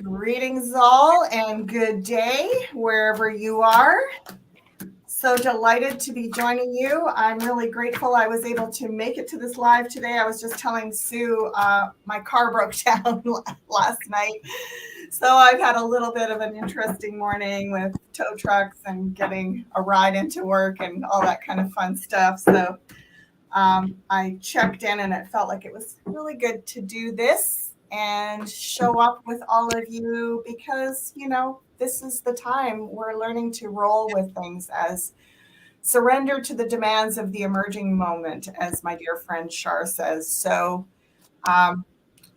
Greetings all and good day wherever you are. So delighted to be joining you. I'm really grateful I was able to make it to this live today. I was just telling Sue my car broke down last night. So I've had a little bit of an interesting morning with tow trucks and getting a ride into work and all that kind of fun stuff. So I checked in and it felt like it was really good to do this and show up with all of you because, this is the time we're learning to roll with things as surrender to the demands of the emerging moment, as my dear friend Shar says. So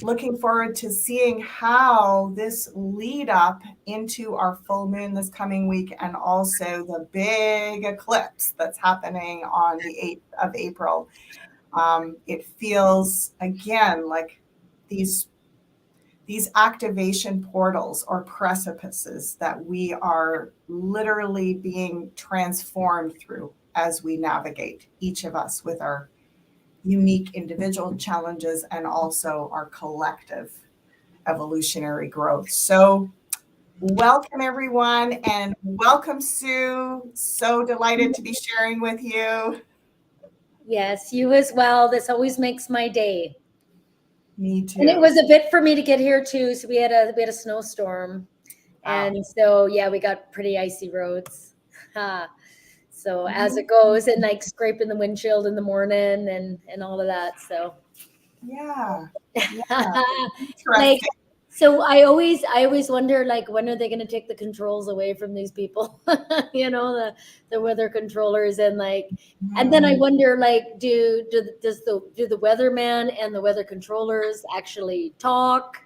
looking forward to seeing how this lead up into our full moon this coming week and also the big eclipse that's happening on the 8th of April. It feels again like these activation portals or precipices that we are literally being transformed through as we navigate, each of us with our unique individual challenges and also our collective evolutionary growth. So welcome everyone and welcome Sue. So delighted to be sharing with you. Yes, you as well. This always makes my day. Me too. And it was a bit for me to get here too. So we had a snowstorm. Wow. And so yeah, we got pretty icy roads. So as it goes, and like scraping the windshield in the morning and all of that. So yeah. Like, so I always wonder, like, when are they going to take the controls away from these people? The weather controllers, and like, and then I wonder, like, do the weatherman and the weather controllers actually talk?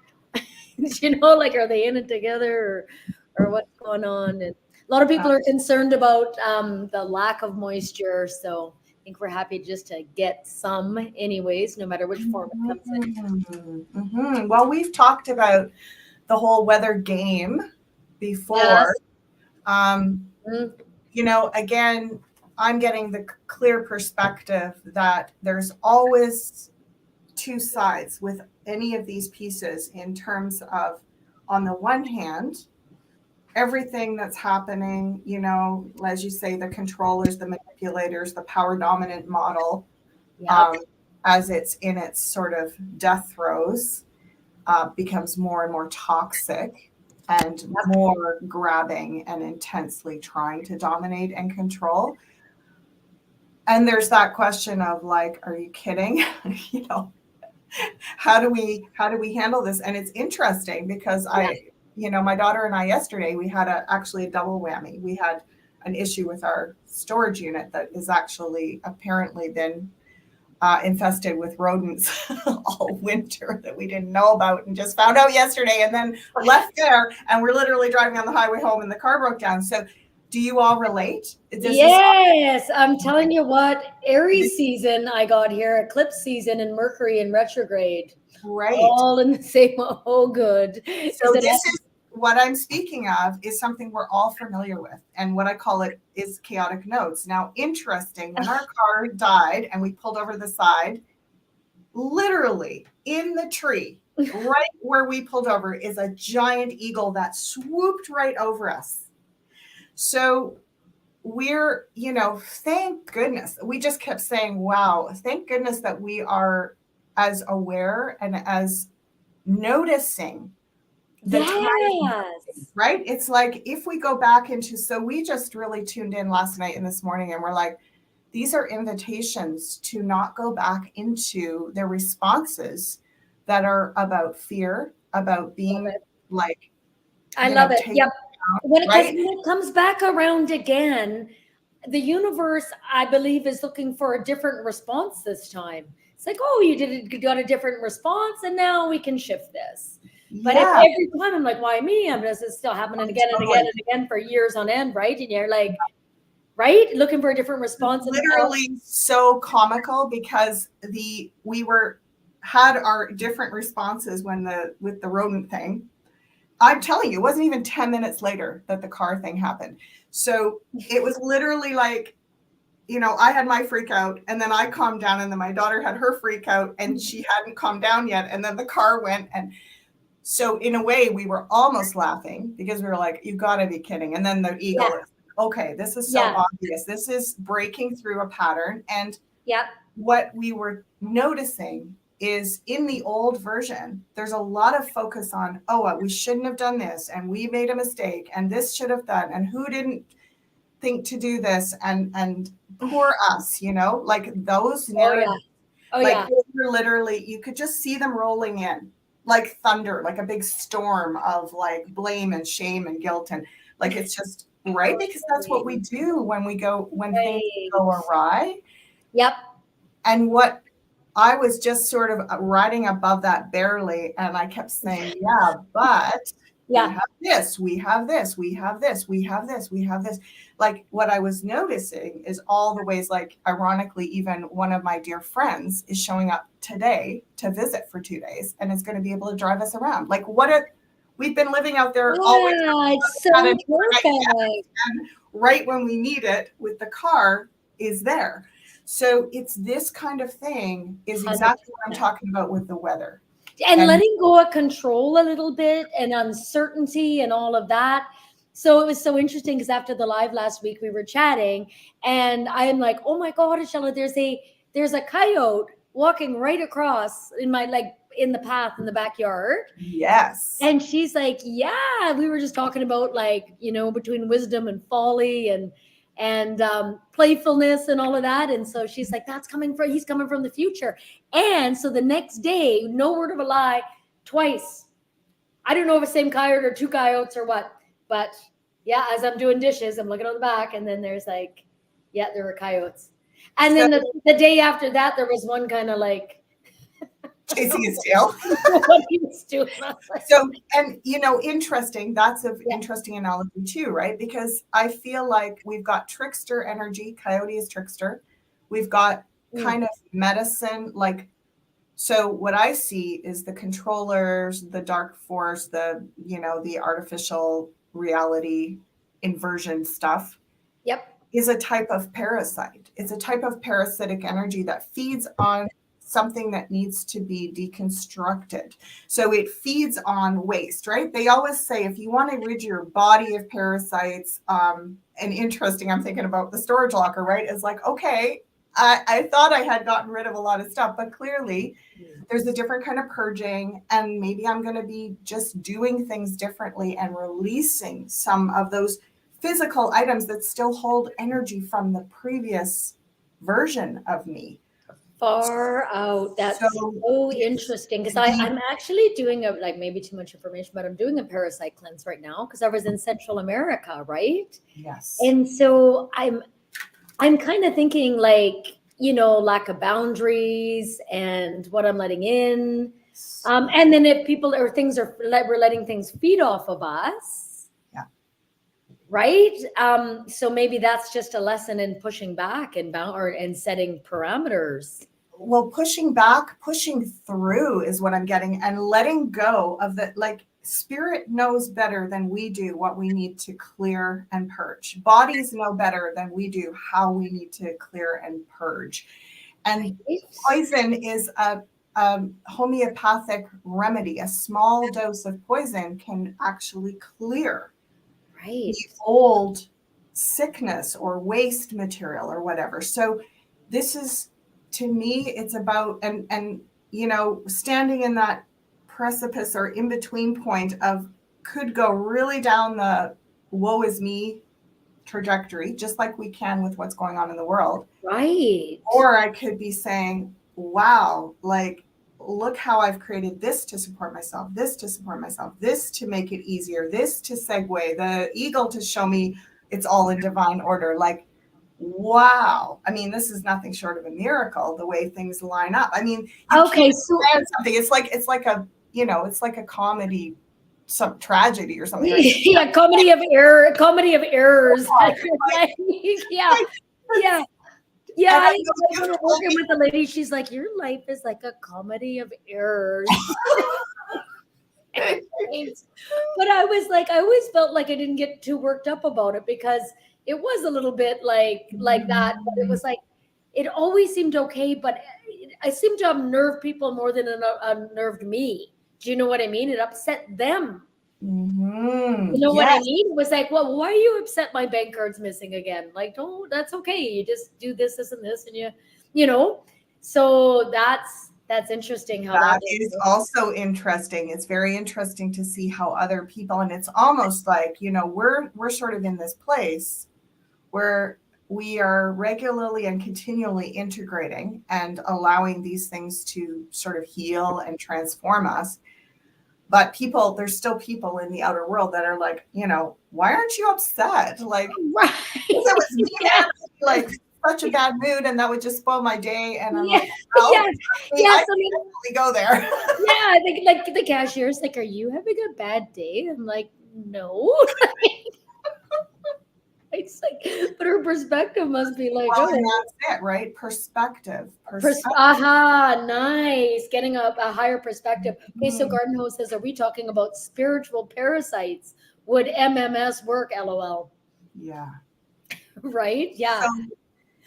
Like, are they in it together, or what's going on? And a lot of people are concerned about the lack of moisture, so I think we're happy just to get some anyways, no matter which form it comes in. Mm-hmm. Well, we've talked about the whole weather game before. Yes. Again, I'm getting the clear perspective that there's always two sides with any of these pieces in terms of, on the one hand, everything that's happening, as you say, the controllers, the manipulators, the power dominant model, as it's in its sort of death throes, becomes more and more toxic and more grabbing and intensely trying to dominate and control. And there's that question of like, are you kidding? How do we handle this? And it's interesting because my daughter and I yesterday, we had actually a double whammy. We had an issue with our storage unit that is actually apparently been infested with rodents all winter that we didn't know about and just found out yesterday and then left there. And we're literally driving on the highway home and the car broke down. So do you all relate? Yes, I'm telling you what, Aries season I got here, eclipse season and Mercury in retrograde. Right. All in the same, good. So this is what I'm speaking of is something we're all familiar with. And what I call it is chaotic nodes. Now, interesting, when our car died and we pulled over the side, literally in the tree, right where we pulled over is a giant eagle that swooped right over us. So we're, thank goodness. We just kept saying, wow, thank goodness that we are as aware and as noticing the time, right? It's like if we go back into, so we just really tuned in last night and this morning and we're like, these are invitations to not go back into their responses that are about fear, about being like, I love it. Yep. When it comes back around again, the universe, I believe, is looking for a different response this time. It's like, oh, you got a different response, and now we can shift this. But every time I'm like, why me? This is still happening again and again and again for years on end, right? And you're like, right, looking for a different response. Literally so comical because we had our different responses with the rodent thing. I'm telling you, it wasn't even 10 minutes later that the car thing happened. So it was literally like, I had my freak out and then I calmed down and then my daughter had her freak out and she hadn't calmed down yet. And then the car went and So in a way, we were almost laughing because we were like, you got to be kidding. And then the eagle is, okay, this is so obvious. This is breaking through a pattern. And what we were noticing is in the old version, there's a lot of focus on, oh, we shouldn't have done this. And we made a mistake. And this should have done. And who didn't think to do this? And poor us, you know, like those narratives. Were literally, you could just see them rolling in like thunder, like a big storm of like blame and shame and guilt. And like, it's just right. Because that's what we do when things go awry. Yep. And what I was just sort of riding above that barely. And I kept saying, yeah, but we have this, we have this, we have this, we have this, we have this. Like what I was noticing is all the ways, like ironically, even one of my dear friends is showing up today to visit for 2 days and is going to be able to drive us around. Like we've been living out there always. It's so perfect. And right when we need it with the car is there. So it's this kind of thing is exactly what I'm talking about with the weather. And letting go of control a little bit and uncertainty and all of that. So it was so interesting because after the live last week, we were chatting and I'm like, oh my God, Ashella, there's a coyote walking right across in the path in the backyard. Yes. And she's like, yeah, we were just talking about like, you know, between wisdom and folly and playfulness and all of that. And so she's like, he's coming from the future. And so the next day, no word of a lie, twice. I don't know if it's the same coyote or two coyotes or what, but yeah, as I'm doing dishes, I'm looking on the back and then there's like, yeah, there were coyotes. And then the day after that, there was one kind of like, chasing his tail. What he was doing. So, and you know, interesting. That's an interesting analogy too, right? Because I feel like we've got trickster energy. Coyote is trickster. We've got kind of medicine. Like, so what I see is the controllers, the dark force, the artificial reality inversion stuff. Yep. Is a type of parasite. It's a type of parasitic energy that feeds on something that needs to be deconstructed. So it feeds on waste, right? They always say if you want to rid your body of parasites, and interesting, I'm thinking about the storage locker, right? It's like, okay, I thought I had gotten rid of a lot of stuff, but clearly there's a different kind of purging, and maybe I'm going to be just doing things differently and releasing some of those physical items that still hold energy from the previous version of me. Far out. That's so interesting because I'm actually doing maybe too much information, but I'm doing a parasite cleanse right now because I was in Central America, right? Yes. And so I'm kind of thinking like, you know, lack of boundaries and what I'm letting in. And then if people or things we're letting things feed off of us. Yeah. Right. So maybe that's just a lesson in pushing back and setting parameters. Well, pushing back, pushing through is what I'm getting, and letting go of the, like, spirit knows better than we do what we need to clear and purge. Bodies know better than we do how we need to clear and purge. And poison is a homeopathic remedy. A small dose of poison can actually clear the old sickness or waste material or whatever. So this is, to me, it's about, and you know, standing in that precipice or in between point of could go really down the woe is me trajectory, just like we can with what's going on in the world. Right. Or I could be saying, wow, like, look how I've created this to support myself, this to support myself, this to make it easier, this to segue, the eagle to show me it's all in divine order. Like, wow. I mean, this is nothing short of a miracle, the way things line up. I mean, okay, so something. It's like a, you know, it's like a comedy, some tragedy or something. Yeah, comedy of errors. Yeah. I was working with a lady. She's like, your life is like a comedy of errors. But I was like, I always felt like I didn't get too worked up about it because it was a little bit like that. But it was like, it always seemed okay. But I seemed to have nerved people more than it unnerved me. Do you know what I mean? It upset them. Mm-hmm. You know what I Yes. mean? It was like, well, why are you upset my bank card's missing again? Like, oh, that's okay. You just do this, this, and this, and you know. So that's interesting how that That is also interesting. It's very interesting to see how other people, and it's almost like, we're sort of in this place where we are regularly and continually integrating and allowing these things to sort of heal and transform us. But there's still people in the outer world that are like, why aren't you upset? Like, right. if it was me, Yes. like such a bad mood, and that would just spoil my day. And I'm Yeah. like, well, Yes. Yes. I definitely go there. Yeah. I think like the cashier's like, are you having a bad day? I'm like, no. It's like, but her perspective must be like, Well, oh, and that's it, right? Perspective. nice. Getting a higher perspective. Okay, so Garden Hose says, are we talking about spiritual parasites? Would MMS work? LOL. Yeah. Right? Yeah.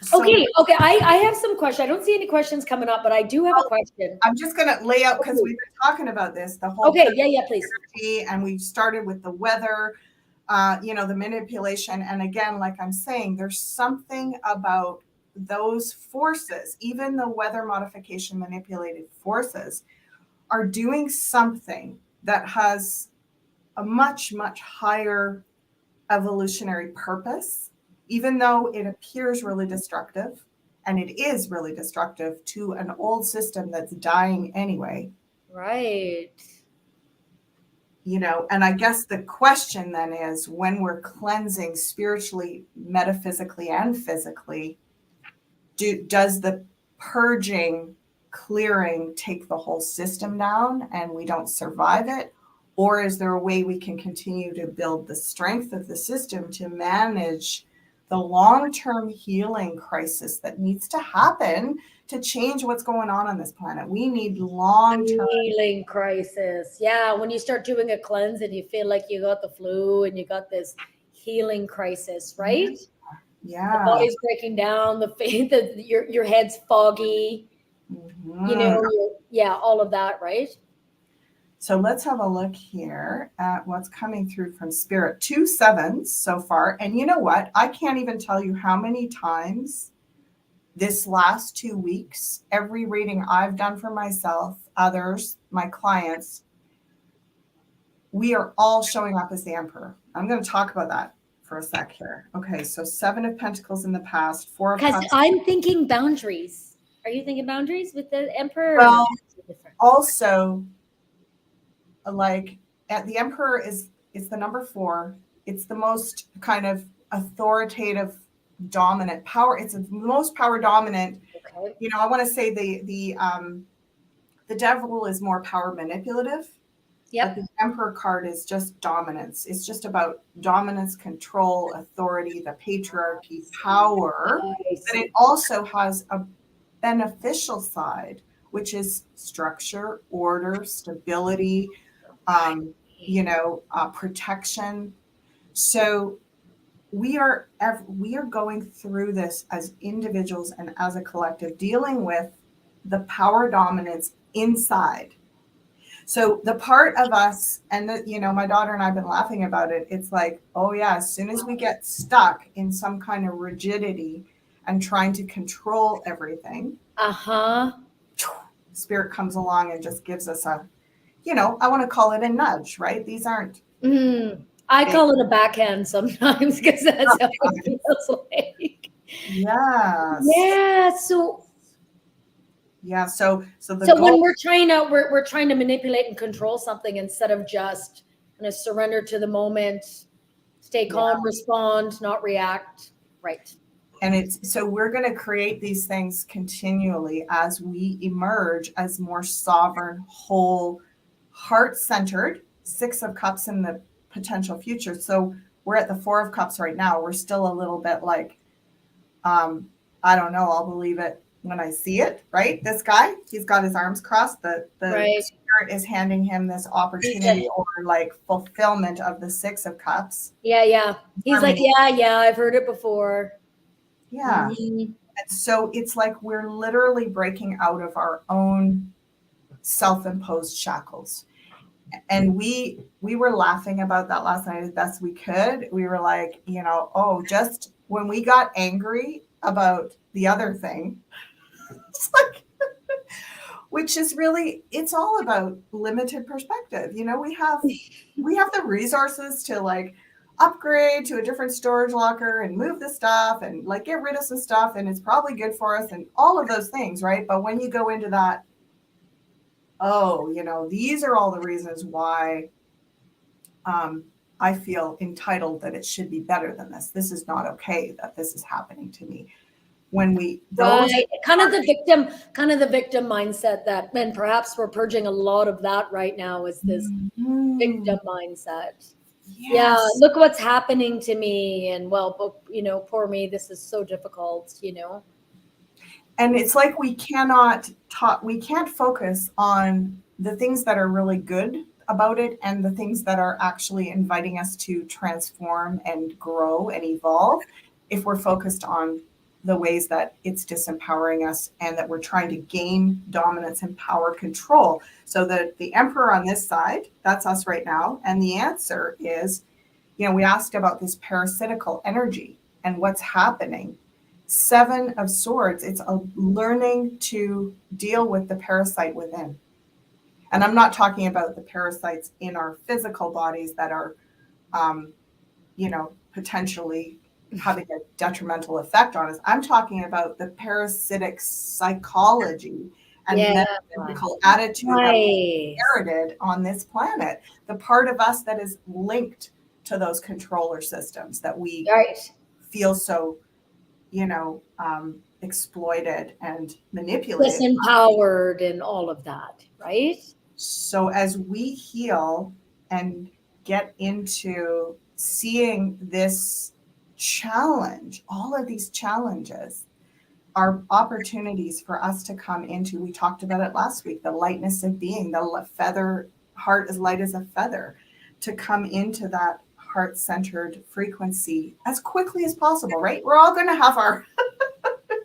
So Okay. I have some questions. I don't see any questions coming up, but I do have a question. I'm just going to lay out, because we've been talking about this the whole Okay. Yeah. Please. energy, and we started with the weather, the manipulation. And again, like I'm saying, there's something about those forces, even the weather modification manipulated forces, are doing something that has a much, much higher evolutionary purpose, even though it appears really destructive, and it is really destructive to an old system that's dying anyway. Right. And I guess the question then is, when we're cleansing spiritually, metaphysically, and physically, does the purging, clearing take the whole system down and we don't survive it? Or is there a way we can continue to build the strength of the system to manage the long-term healing crisis that needs to happen to change what's going on this planet? We need long-term healing crisis. Yeah, when you start doing a cleanse and you feel like you got the flu and you got this healing crisis, right? Yeah. The body's breaking down, your head's foggy. All of that, right? So let's have a look here at what's coming through from Spirit. 2 7s so far. And you know what? I can't even tell you how many times this last 2 weeks, every reading I've done for myself, others, my clients, we are all showing up as the Emperor. I'm going to talk about that for a sec here. Okay, so 7 of Pentacles in the past, 4 of Cups. Because I'm thinking boundaries. Are you thinking boundaries with the Emperor? Well, also, like, the Emperor is the number 4. It's the most kind of authoritative, dominant power. It's the most power dominant. Okay. I want to say the Devil is more power manipulative. Yep. But the Emperor card is just dominance. It's just about dominance, control, authority, the patriarchy, power. But it also has a beneficial side, which is structure, order, stability, protection. So we are going through this as individuals and as a collective, dealing with the power dominance inside. So the part of us, and my daughter and I have been laughing about it. It's like, oh yeah, as soon as we get stuck in some kind of rigidity and trying to control everything, Spirit comes along and just gives us a, I want to call it a nudge, right? These aren't. I call it a backhand sometimes, because that's how it feels like. Yeah. Yeah. So when we're trying to manipulate and control something, instead of just kind of surrender to the moment, stay calm, respond, not react. Right. And so we're going to create these things continually as we emerge as more sovereign, whole, heart-centered, 6 of Cups in the potential future. So we're at the 4 of Cups right now. We're still a little bit like, I don't know, I'll believe it when I see it, right? This guy, he's got his arms crossed. The Spirit is handing him this opportunity or like fulfillment of the 6 of Cups. Yeah. He's like, yeah, I've heard it before. Yeah. Mm-hmm. And so it's like we're literally breaking out of our own self-imposed shackles. And we were laughing about that last night as best we could. We were like, oh, just when we got angry about the other thing, it's like, which is really, it's all about limited perspective. We have the resources to like upgrade to a different storage locker and move the stuff and like get rid of some stuff, and it's probably good for us and all of those things, right? But when you go into that, these are all the reasons why I feel entitled that it should be better than this. This is not okay that this is happening to me. When right, kind of the victim mindset that, and perhaps we're purging a lot of that right now, is this victim mindset. Yes. Yeah, look what's happening to me, and poor me, this is so difficult, And it's like we can't focus on the things that are really good about it and the things that are actually inviting us to transform and grow and evolve if we're focused on the ways that it's disempowering us and that we're trying to gain dominance and power control. So the emperor on this side, that's us right now. And the answer is, we asked about this parasitical energy and what's happening. 7 of Swords, it's a learning to deal with the parasite within. And I'm not talking about the parasites in our physical bodies that are, potentially having a detrimental effect on us. I'm talking about the parasitic psychology and metaphysical attitude that we inherited on this planet. The part of us that is linked to those controller systems that we feel so, exploited and manipulated. Disempowered and all of that, right? So as we heal and get into seeing this challenge, all of these challenges are opportunities for us to come into, we talked about it last week, the lightness of being, the feather, heart as light as a feather, to come into that heart-centered frequency as quickly as possible, right? We're all going to have our,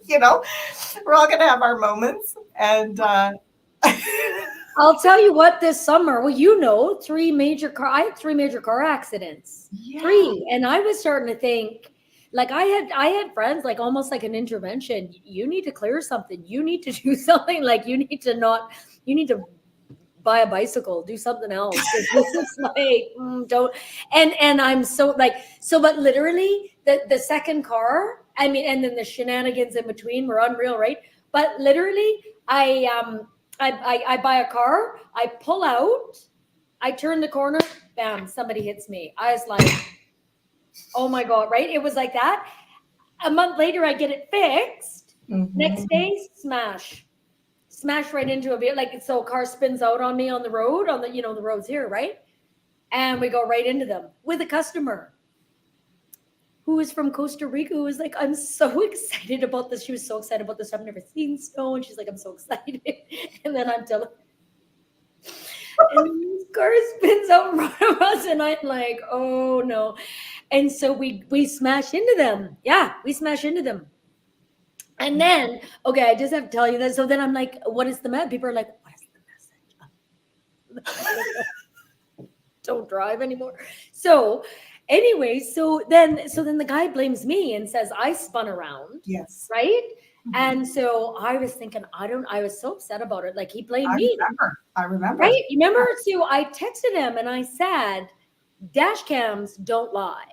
we're all going to have our moments. And I'll tell you what, this summer, I had 3 major car accidents. Yeah. 3. And I was starting to think, like, I had friends, like almost like an intervention. You need to clear something. You need to do something. Like, you need to buy a bicycle, do something else. This is like, don't. And I'm so but literally the second car, I mean, and then the shenanigans in between were unreal, right? But literally I buy a car, I pull out, I turn the corner, bam, somebody hits me. I was like, oh my God, right? It was like that. A month later, I get it fixed. Mm-hmm. Next day, smash right into a vehicle. Like, so a car spins out on me on the road, on the, the roads here, right? And we go right into them with a customer who is from Costa Rica, who was like, I'm so excited about this. She was so excited about this. I've never seen snow. And she's like, I'm so excited. And then I'm telling and this car spins out in front of us. And I'm like, oh no. And so we smash into them. Yeah, we smash into them. And then, okay, I just have to tell you that. So then I'm like, what is the message? People are like, what is the message? Don't drive anymore. So anyway, so then the guy blames me and says I spun around. Yes. Right. Mm-hmm. And so I was thinking, I was so upset about it. Like, he blamed me. I remember. Right. You remember? So I texted him and I said, dash cams don't lie.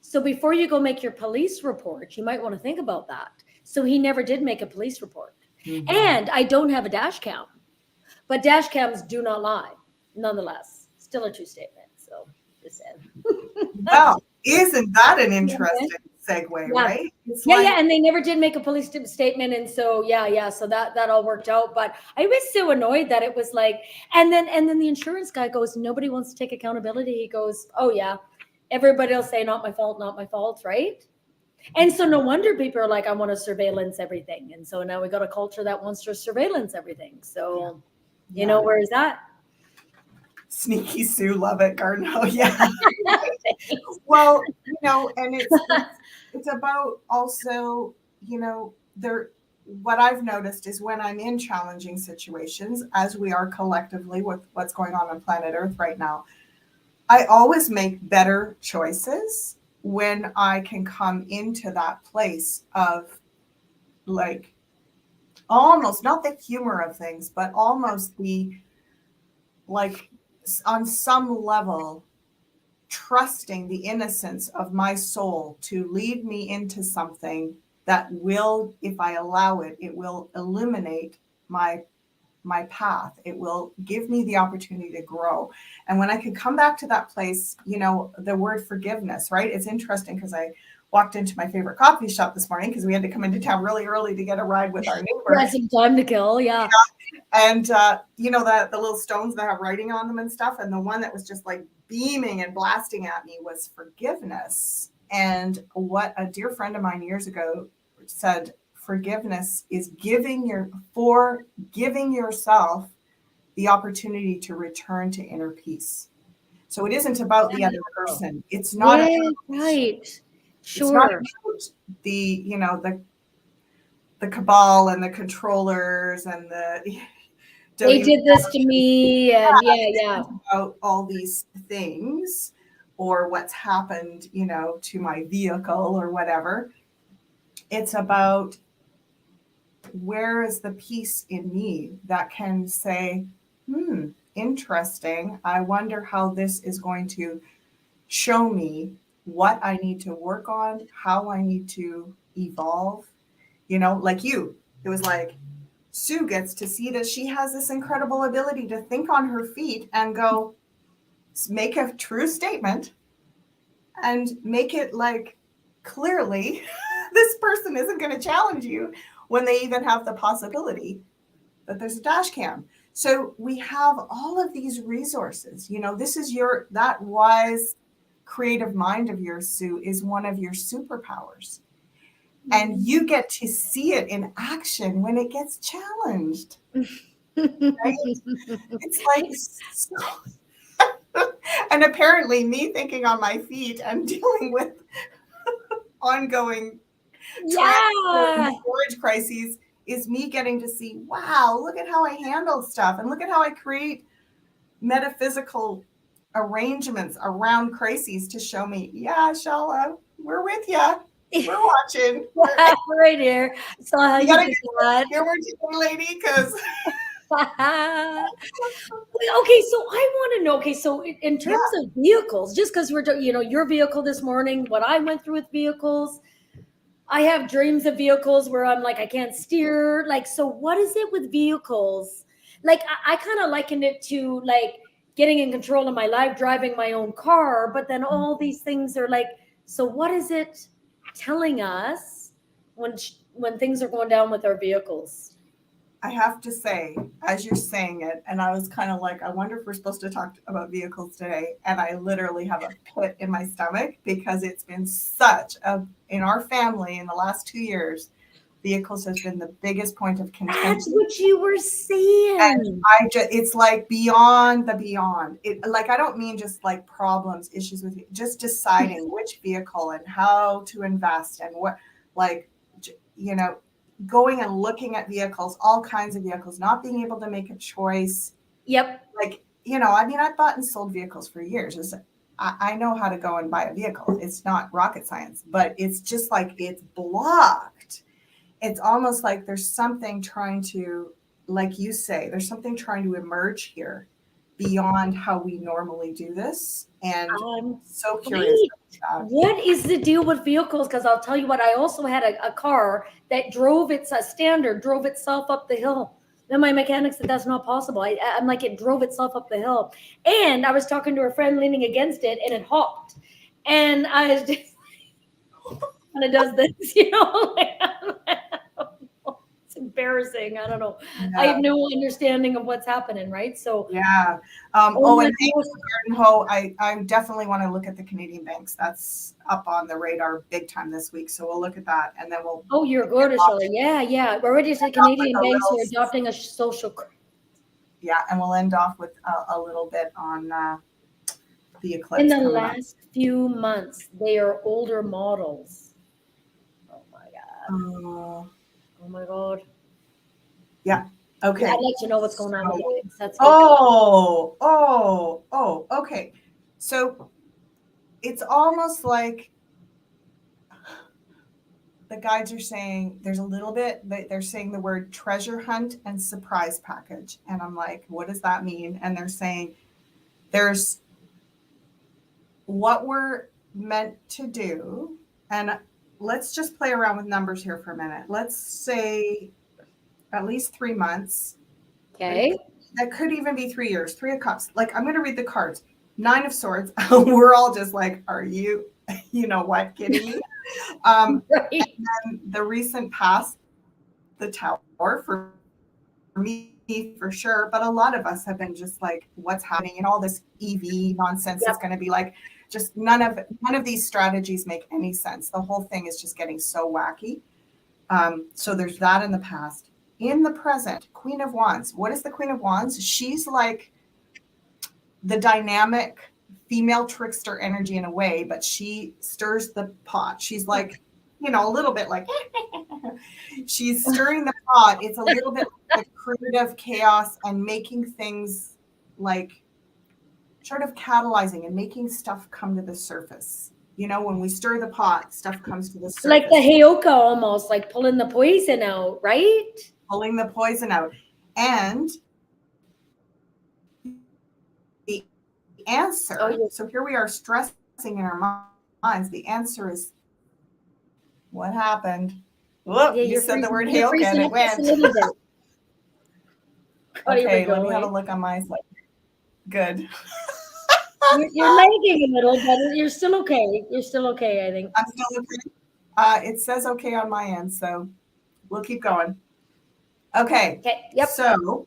So before you go make your police report, you might want to think about that. So he never did make a police report. Mm-hmm. And I don't have a dash cam, but dash cams do not lie. Nonetheless, still a true statement. So just said. Wow. Isn't that an interesting segue, right? Yeah. And they never did make a police statement. And so, so that all worked out. But I was so annoyed that it was like, and then the insurance guy goes, nobody wants to take accountability. He goes, oh yeah, everybody will say, not my fault, right? And so no wonder people are like, I want to surveillance everything. And so now we got a culture that wants to surveillance everything. So, you know, where is that? Sneaky Sue, love it, Cardinal. Yeah. Well, and it's about also, what I've noticed is when I'm in challenging situations, as we are collectively with what's going on planet Earth right now, I always make better choices when I can come into that place of like almost not the humor of things, but almost the like on some level trusting the innocence of my soul to lead me into something that will, if I allow it, it will illuminate my path. It will give me the opportunity to grow. And when I could come back to that place, the word forgiveness, right? It's interesting because I walked into my favorite coffee shop this morning because we had to come into town really early to get a ride with our neighbor. Had some time to kill, yeah. And that the little stones that have writing on them and stuff, and the one that was just like beaming and blasting at me was forgiveness. And what a dear friend of mine years ago said, forgiveness is giving yourself the opportunity to return to inner peace. So it isn't about the other person. It's not right. Sure. It's not about the cabal and the controllers and they did this to me, and yeah. About all these things or what's happened, to my vehicle or whatever. It's about where is the peace in me that can say, interesting. I wonder how this is going to show me what I need to work on, how I need to evolve. Like you, it was like Sue gets to see that she has this incredible ability to think on her feet and go make a true statement and make it like clearly this person isn't going to challenge you when they even have the possibility that there's a dash cam. So we have all of these resources. This is that wise creative mind of yours, Sue, is one of your superpowers. And you get to see it in action when it gets challenged. Right? It's like, and apparently me thinking on my feet and dealing with ongoing storage crises is me getting to see, wow, look at how I handle stuff and look at how I create metaphysical arrangements around crises to show me, yeah, Shala, we're with you. We're watching. We're right here. So how you do that? Here we're today, lady, because okay, so I want to know. Okay, so in terms of vehicles, just because we're your vehicle this morning, what I went through with vehicles, I have dreams of vehicles where I'm like I can't steer. Like, so what is it with vehicles? Like I kind of likened it to like getting in control of my life, driving my own car, but then all these things are like. So what is it telling us when things are going down with our vehicles? I have to say, as you're saying it, and I was kind of like, I wonder if we're supposed to talk about vehicles today. And I literally have a pit in my stomach because it's been in our family in the last 2 years, vehicles has been the biggest point of contention. That's what you were saying. And it's like beyond the beyond. I don't mean just like problems, issues with just deciding which vehicle and how to invest and what, going and looking at vehicles, all kinds of vehicles, not being able to make a choice. Yep. I bought and sold vehicles for years. I know how to go and buy a vehicle. It's not rocket science, but it's just like it's blocked. It's almost like there's something trying to, like you say, there's something trying to emerge here beyond how we normally do this. And I'm so curious about that. What is the deal with vehicles? Because I'll tell you what, I also had a car that drove itself up the hill. Then my mechanic said that's not possible. I'm like, it drove itself up the hill. And I was talking to a friend leaning against it and it hopped. And I was just and it does this, it's embarrassing. I don't know. Yeah. I have no understanding of what's happening, right? So yeah. And Garden Hoe, I definitely want to look at the Canadian banks. That's up on the radar big time this week. So we'll look at that, and then we'll. Oh, you're good, Ashila. Yeah. We're already to the Canadian banks who are adopting a social. Yeah, and we'll end off with a little bit on the eclipse. In the last few months, they are older models. Oh my God. Oh my God. Yeah. Okay. Yeah, I'd like to know what's going on with the That's good. Okay. So it's almost like the guides are saying there's a little bit, they're saying the word treasure hunt and surprise package. And I'm like, what does that mean? And they're saying there's what we're meant to do. And let's just play around with numbers here for a minute. Let's say at least 3 months. Okay. That could even be 3 years. 3 of Cups. Like, I'm going to read the cards. 9 of Swords. We're all just like, are you, you know what, kidding me? Right. And the recent past, the Tower, for me, for sure. But a lot of us have been just like, what's happening? And all this EV nonsense is going to be like, just none of these strategies make any sense. The whole thing is just getting so wacky. So there's that in the past. In the present, Queen of Wands. What is the Queen of Wands? She's like the dynamic female trickster energy in a way, but she stirs the pot. She's like, you know, a little bit like she's stirring the pot. It's a little bit like creative chaos and making things like sort of catalyzing and making stuff come to the surface. You know, when we stir the pot, stuff comes to the surface. Like the Heyoka almost, like pulling the poison out, right? Pulling the poison out. And the answer, so here we are stressing in our minds. The answer is, what happened? Whoop, you said the word Heyoka and it went. Okay, let me have a look on my slide. Good. You're lagging a little, but you're still okay. You're still okay, I think. I'm still okay. It says okay on my end, so we'll keep going. Okay. Yep. So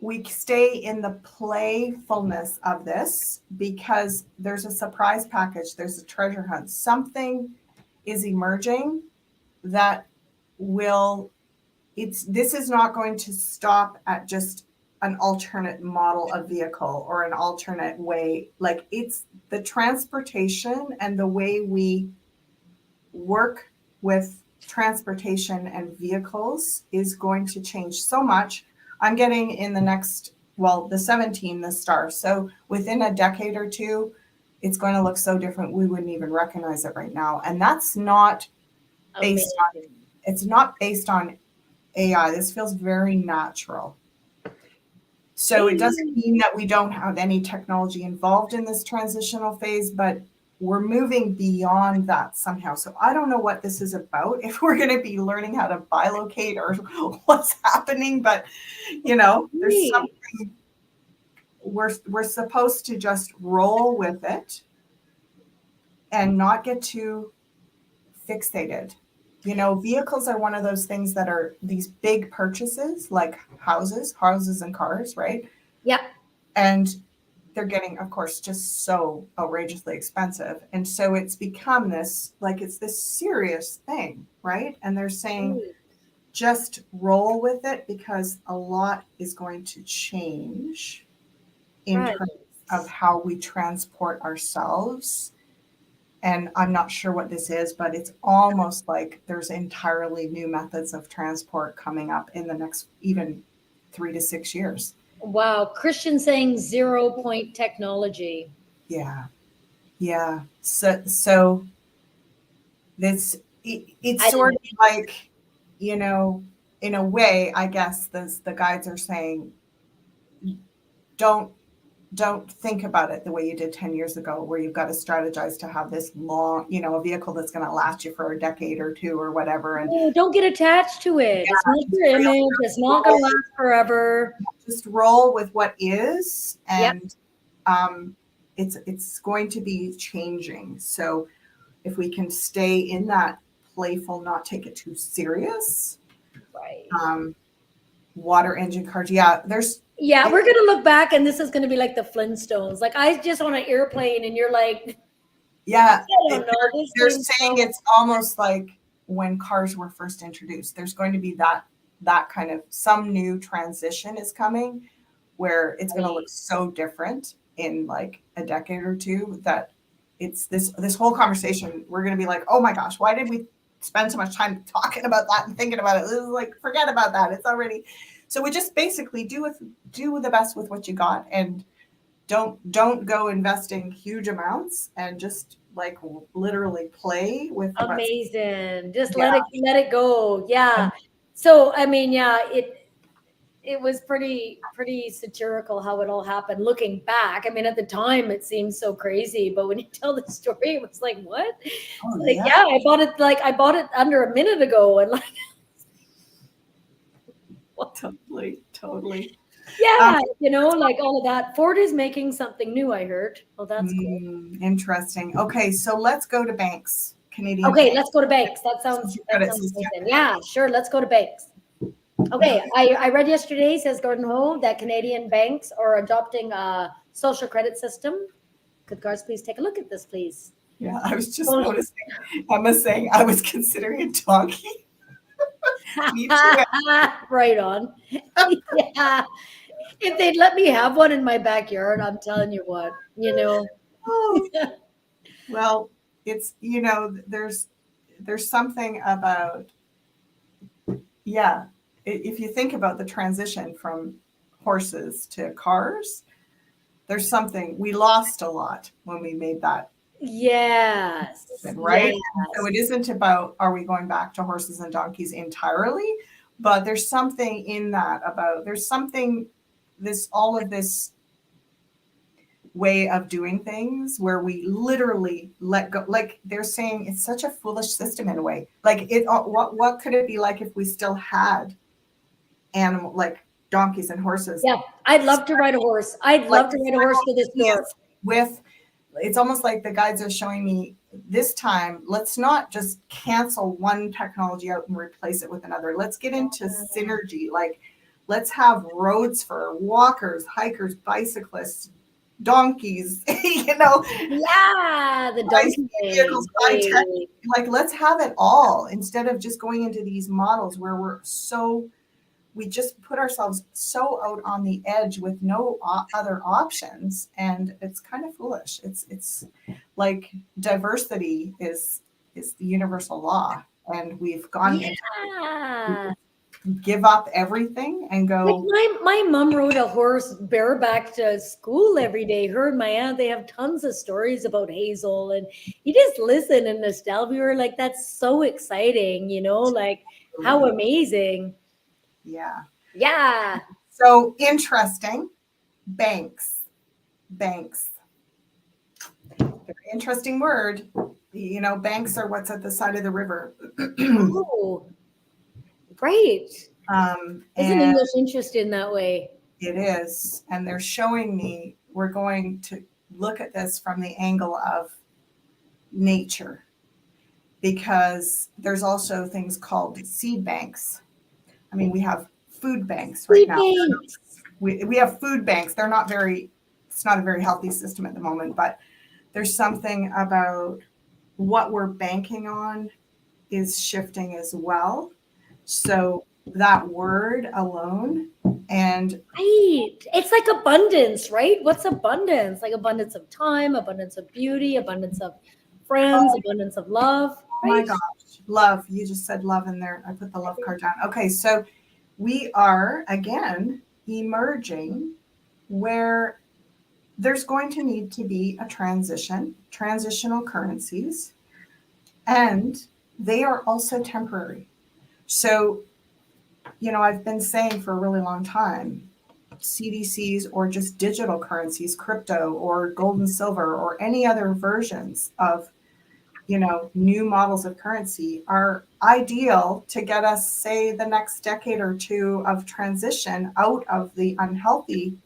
we stay in the playfulness of this because there's a surprise package. There's a treasure hunt. Something is emerging that this is not going to stop at just an alternate model of vehicle or an alternate way. Like, it's the transportation and the way we work with transportation and vehicles is going to change so much. I'm getting in the next, the 17, the star. So within a decade or two, it's going to look so different. We wouldn't even recognize it right now. And that's not based on, it's not based on AI. This feels very natural. So it doesn't mean that we don't have any technology involved in this transitional phase, but we're moving beyond that somehow. So I don't know what this is about, if we're going to be learning how to bilocate or what's happening, but you know, there's something we're supposed to just roll with it and not get too fixated. You know, vehicles are one of those things that are these big purchases, like houses and cars, right? Yep. And they're getting, of course, just so outrageously expensive. And so it's become this, like, it's this serious thing, right? And they're saying, just roll with it because a lot is going to change in terms of how we transport ourselves. And I'm not sure what this is, but it's almost like there's entirely new methods of transport coming up in the next even 3 to 6 years. Wow. Christian saying 0 point technology. Yeah. So this, it's sort of like, you know, in a way, I guess the guides are saying, don't think about it the way you did 10 years ago, where you've got to strategize to have this long, you know, a vehicle that's going to last you for a decade or two or whatever. And don't get attached to it. It's not your image. It's not going to last forever. Just roll with what is, and it's going to be changing. So if we can stay in that playful, not take it too serious. Right. Water engine cars. Yeah, we're going to look back and this is going to be like the Flintstones. Like, I just on an airplane and you're like, yeah, I don't know. They're saying it's almost like when cars were first introduced. There's going to be that kind of, some new transition is coming where it's going to look so different in like a decade or two that it's this whole conversation. We're going to be like, oh my gosh, why did we spend so much time talking about that and thinking about it. It's like, forget about that. It's already, so we just basically do the best with what you got, and don't go investing huge amounts, and just like literally play with what's, Amazing. Just yeah. let it go. Yeah. So I mean, yeah, it was pretty satirical how it all happened looking back. I mean, at the time it seems so crazy, but when you tell the story, it was like, what? Oh, Like, yeah. I bought it under a minute ago, and like, Totally. yeah, like all of that. Ford is making something new, I heard. Oh, that's cool. Interesting. Okay, so let's go to banks. Canadian Okay, banks. let's go to banks. That sounds Credit system. amazing. Yeah, sure. Let's go to banks. Okay, I read yesterday, says Gordon Ho, that Canadian banks are adopting a social credit system. Could guards please take a look at this, please? Yeah, I was just noticing Emma saying I was considering a donkey. Me too. Right on. Yeah. If they'd let me have one in my backyard, I'm telling you what, Oh, well, it's, there's something about, yeah, if you think about the transition from horses to cars, there's something, we lost a lot when we made that, Yes. right? Yes. So it isn't about, are we going back to horses and donkeys entirely? But there's something in that about, there's something, all of this way of doing things where we literally let go. Like they're saying, it's such a foolish system in a way. Like what could it be like if we still had animal, like donkeys and horses? Yeah, I'd love to ride a horse. I'd love to ride a horse to the store. With, it's almost like the guides are showing me this time, let's not just cancel one technology out and replace it with another. Let's get into synergy. Like, let's have roads for walkers, hikers, bicyclists, donkeys, Yeah, the donkey vehicles, high tech. Like, let's have it all instead of just going into these models where we just put ourselves so out on the edge with no other options, and it's kind of foolish. It's like diversity is the universal law, and we've gone into give up everything and go. Like my mom rode a horse bareback to school every day. Her and my aunt, they have tons of stories about Hazel, and you just listen and nostalgia. We were like, that's so exciting, like how amazing. Yeah. Yeah. So interesting. Banks. Very interesting word. Banks are what's at the side of the river. Oh, right. Isn't English interested in that way? It is. And they're showing me, we're going to look at this from the angle of nature, because there's also things called seed banks. I mean, we have food banks right now. We have food banks. They're not it's not a very healthy system at the moment, but there's something about what we're banking on is shifting as well. So that word alone, and right, it's like abundance, right? What's abundance? Like abundance of time, abundance of beauty, abundance of friends, abundance of love. Right? Oh my gosh, love. You just said love in there. I put the love card down. Okay, so we are again emerging where there's going to need to be a transitional currencies, and they are also temporary. So, I've been saying for a really long time, Cdc'S or just digital currencies, crypto or gold and silver or any other versions of, new models of currency are ideal to get us, say, the next decade or two of transition out of the unhealthy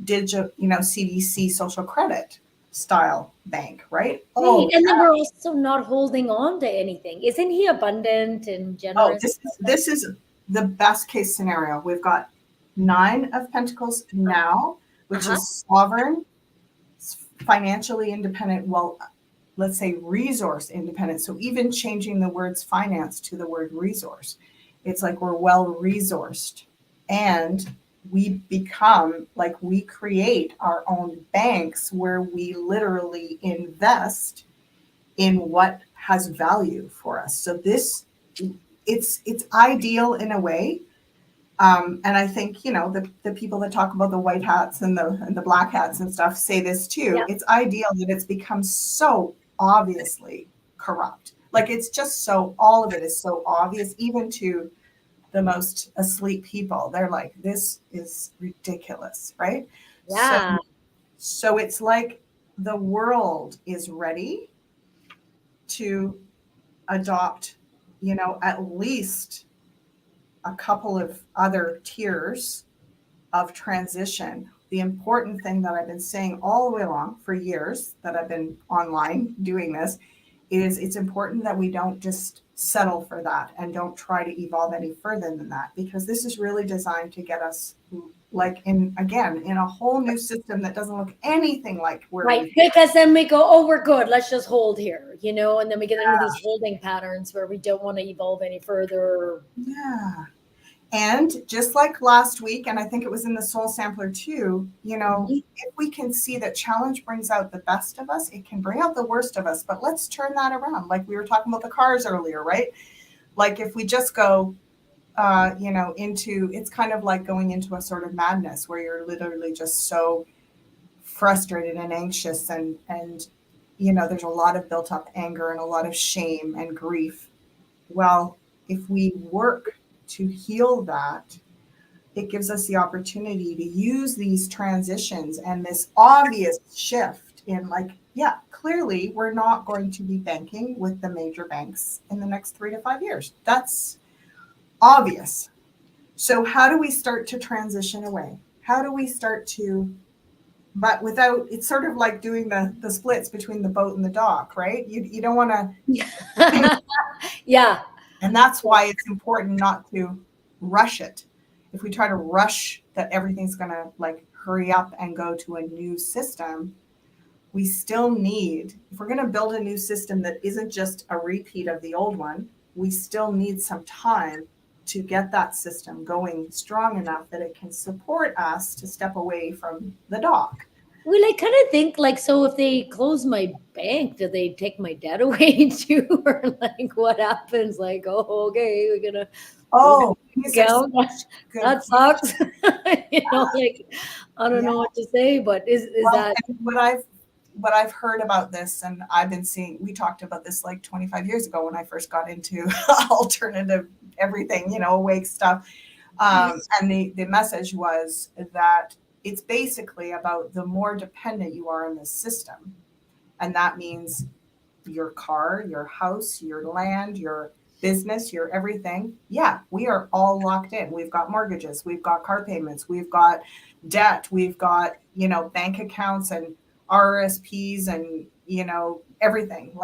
digital, CDC social credit style bank, right? Oh, and then we're also not holding on to anything. Isn't he abundant and generous? This is the best case scenario. We've got 9 of Pentacles now, which is sovereign, financially independent. Well, let's say resource independent. So even changing the words finance to the word resource, it's like we're well resourced, and we become like we create our own banks where we literally invest in what has value for us. So it's ideal in a way. And I think, the people that talk about the white hats and the black hats and stuff say this too. Yeah. It's ideal that it's become so obviously corrupt. Like it's just so, all of it is so obvious, even to the most asleep people. They're like, this is ridiculous, right? Yeah. So it's like the world is ready to adopt, at least a couple of other tiers of transition. The important thing that I've been saying all the way along for years that I've been online doing this is it's important that we don't just settle for that and don't try to evolve any further than that, because this is really designed to get us like in a whole new system that doesn't look anything like where Right. we. Because then we go, oh, we're good. Let's just hold here, and then we get into these holding patterns where we don't want to evolve any further. Yeah. And just like last week, and I think it was in the Soul Sampler too, if we can see that challenge brings out the best of us, it can bring out the worst of us. But let's turn that around. Like we were talking about the cars earlier, right? Like if we just go, into, it's kind of like going into a sort of madness where you're literally just so frustrated and anxious and there's a lot of built up anger and a lot of shame and grief. Well, if we work to heal that, it gives us the opportunity to use these transitions and this obvious shift in clearly we're not going to be banking with the major banks in the next 3 to 5 years. That's obvious. So how do we start to transition away? How do we start to, but without, it's sort of like doing the splits between the boat and the dock, right? You don't want to. Yeah. And that's why it's important not to rush it. If we try to rush that everything's going to hurry up and go to a new system, we still need, if we're going to build a new system that isn't just a repeat of the old one, we still need some time to get that system going strong enough that it can support us to step away from the dock. Well, I kind of think so if they close my bank, do they take my debt away too? Or what happens? Oh, okay, we're gonna account. That sucks. I don't know what to say, but is that what I've heard about this, and I've been seeing, we talked about this 25 years ago when I first got into alternative everything, awake stuff. And the message was that it's basically about the more dependent you are on the system. And that means your car, your house, your land, your business, your everything. Yeah, we are all locked in. We've got mortgages, we've got car payments, we've got debt, we've got, bank accounts and RRSPs and, everything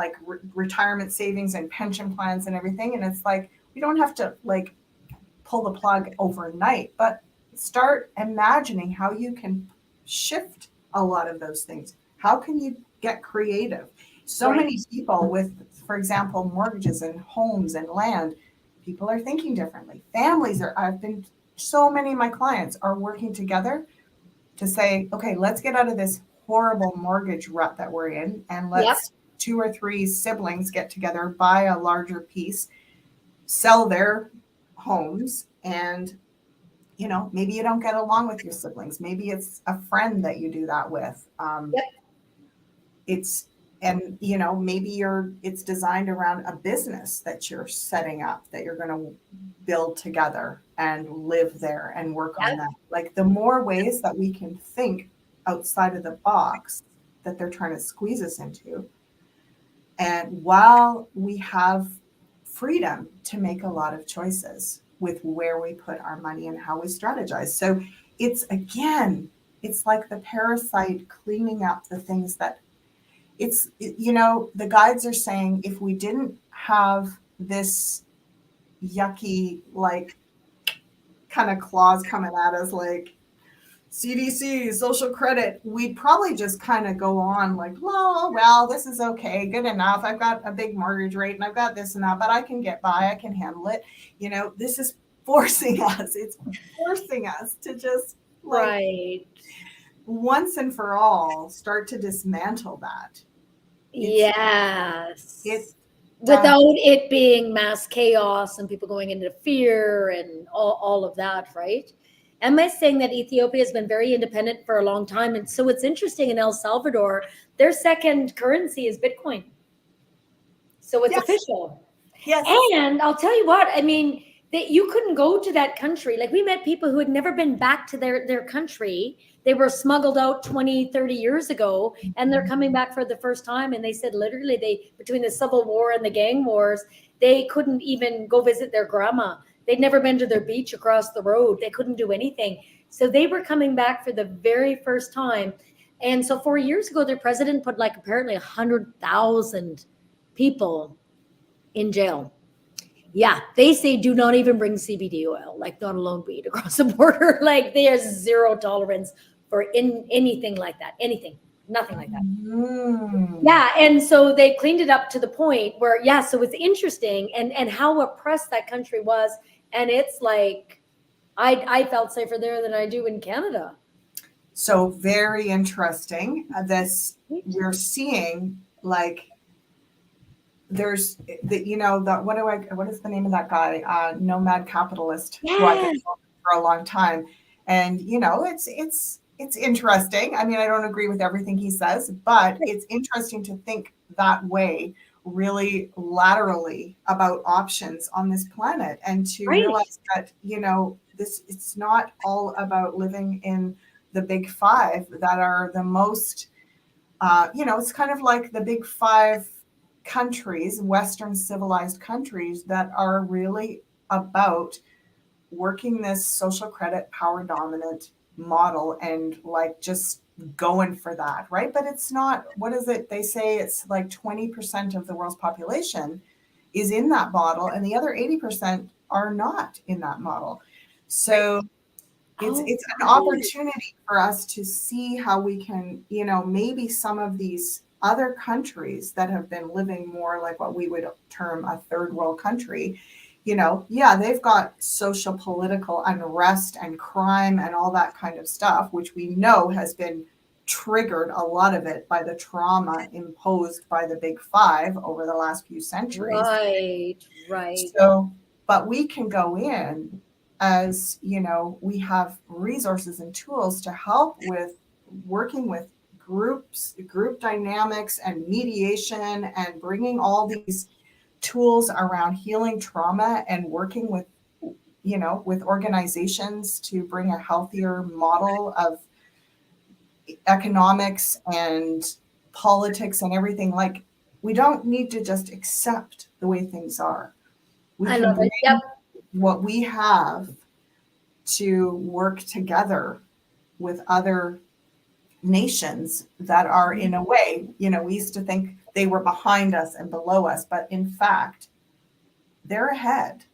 retirement savings and pension plans and everything. And it's we don't have to pull the plug overnight, but start imagining how you can shift a lot of those things. How can you get creative? So many people with, for example, mortgages and homes and land, people are thinking differently. So many of my clients are working together to say, okay, let's get out of this horrible mortgage rut that we're in, and let's 2 or 3 siblings get together, buy a larger piece, sell their homes, and maybe you don't get along with your siblings. Maybe it's a friend that you do that with. Maybe it's designed around a business that you're setting up, that you're going to build together and live there and work on that. The more ways that we can think outside of the box that they're trying to squeeze us into. And while we have freedom to make a lot of choices with where we put our money and how we strategize. So it's like the parasite cleaning up the things that the guides are saying, if we didn't have this yucky, kind of claws coming at us, CDC, social credit, we'd probably just kind of go on oh, well, this is okay, good enough. I've got a big mortgage rate and I've got this and that, but I can get by, I can handle it. This is forcing us. It's forcing us to just once and for all start to dismantle that. Yes. without it being mass chaos and people going into fear and all of that, right? Am I saying that Ethiopia has been very independent for a long time? And so it's interesting in El Salvador, their second currency is Bitcoin. So it's official. Yes. And I'll tell you what, I mean, that you couldn't go to that country. Like we met people who had never been back to their country. They were smuggled out 20, 30 years ago, and they're coming back for the first time. And they said literally they, between the Civil War and the gang wars, they couldn't even go visit their grandma. They'd never been to their beach across the road. They couldn't do anything. So they were coming back for the very first time. And so 4 years ago, their president put like apparently 100,000 people in jail. Yeah, they say do not even bring CBD oil, like not alone weed across the border. Like there's zero tolerance for anything like that. Anything, nothing like that. Yeah, and so they cleaned it up to the point where, yeah, so it's interesting and how oppressed that country was. And it's like, I felt safer there than I do in Canada. So very interesting. We're seeing like, there's the, what is the name of that guy? Nomad Capitalist, who I've been following for a long time. And, it's interesting. I mean, I don't agree with everything he says, but it's interesting to think that way, really laterally about options on this planet and to realize that, it's not all about living in the big five that are the most, it's kind of like the big five countries, Western civilized countries that are really about working this social credit power dominant model and like just going for that, right? But it's not, what is it? They say it's like 20% of the world's population is in that model and the other 80% are not in that model. So it's an opportunity for us to see how we can, maybe some of these other countries that have been living more like what we would term a third world country, they've got social political unrest and crime and all that kind of stuff, which we know has been triggered, a lot of it, by the trauma imposed by the big five over the last few centuries. Right. So, but we can go in as, we have resources and tools to help with working with group dynamics and mediation and bringing all these tools around healing trauma and working with, with organizations to bring a healthier model of economics and politics and everything. Like, we don't need to just accept the way things are. We can bring what we have to work together with other nations that are, in a way, we used to think they were behind us and below us, but in fact, they're ahead.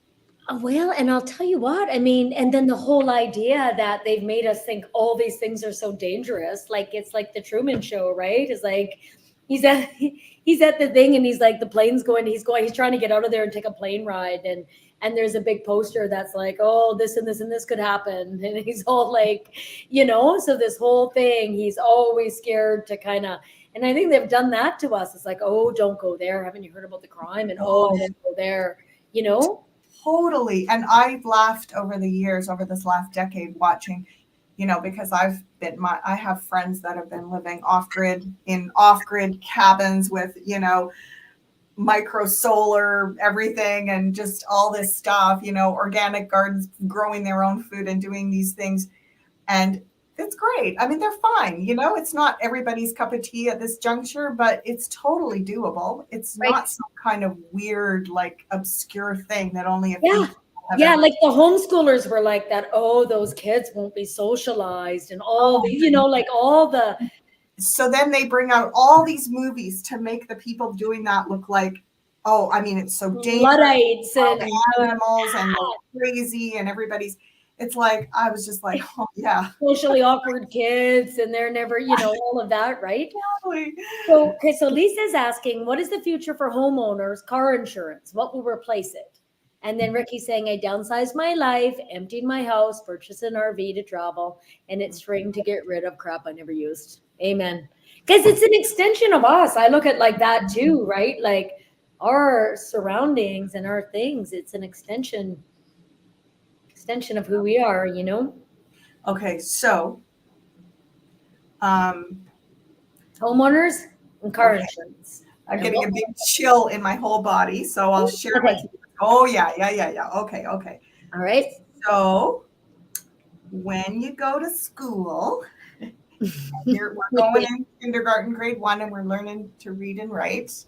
Well, and I'll tell you what, I mean, and then the whole idea that they've made us think all these things are so dangerous, like it's like the Truman Show, right? It's like he's at the thing and he's like, the plane's going, he's trying to get out of there and take a plane ride, and there's a big poster that's like, oh, this and this and this could happen. And he's all like, so this whole thing, he's always scared to kind of, and I think they've done that to us. It's like, oh, don't go there. Haven't you heard about the crime? And don't go there, Totally. And I've laughed over the years, over this last decade, watching, because I have friends that have been living in off-grid cabins with, micro solar, everything, and just all this stuff, organic gardens, growing their own food and doing these things. And it's great. I mean, they're fine. It's not everybody's cup of tea at this juncture, but it's totally doable. It's not some kind of weird, like obscure thing that only a few Yeah, like the homeschoolers were like that. Oh, those kids won't be socialized and all these, like all the. So then they bring out all these movies to make the people doing that look like, oh, I mean, it's so dangerous. Luddites and animals and crazy and everybody's. It's like, I was just like, oh, yeah. Socially awkward kids and they're never, all of that, right? Totally. So Lisa's asking, what is the future for homeowners, car insurance? What will replace it? And then Ricky's saying, I downsized my life, emptied my house, purchased an RV to travel, and it's free to get rid of crap I never used. Amen. Because it's an extension of us. I look at like that too, right? Like our surroundings and our things. It's an extension of who we are, you know? Okay, so Homeowners and car okay, insurance. I'm And getting what? a big chill in my whole body, so I'll share with Okay. you. Oh yeah. Okay. All right. So when you go to school, we're going in kindergarten, grade 1, and we're learning to read and write.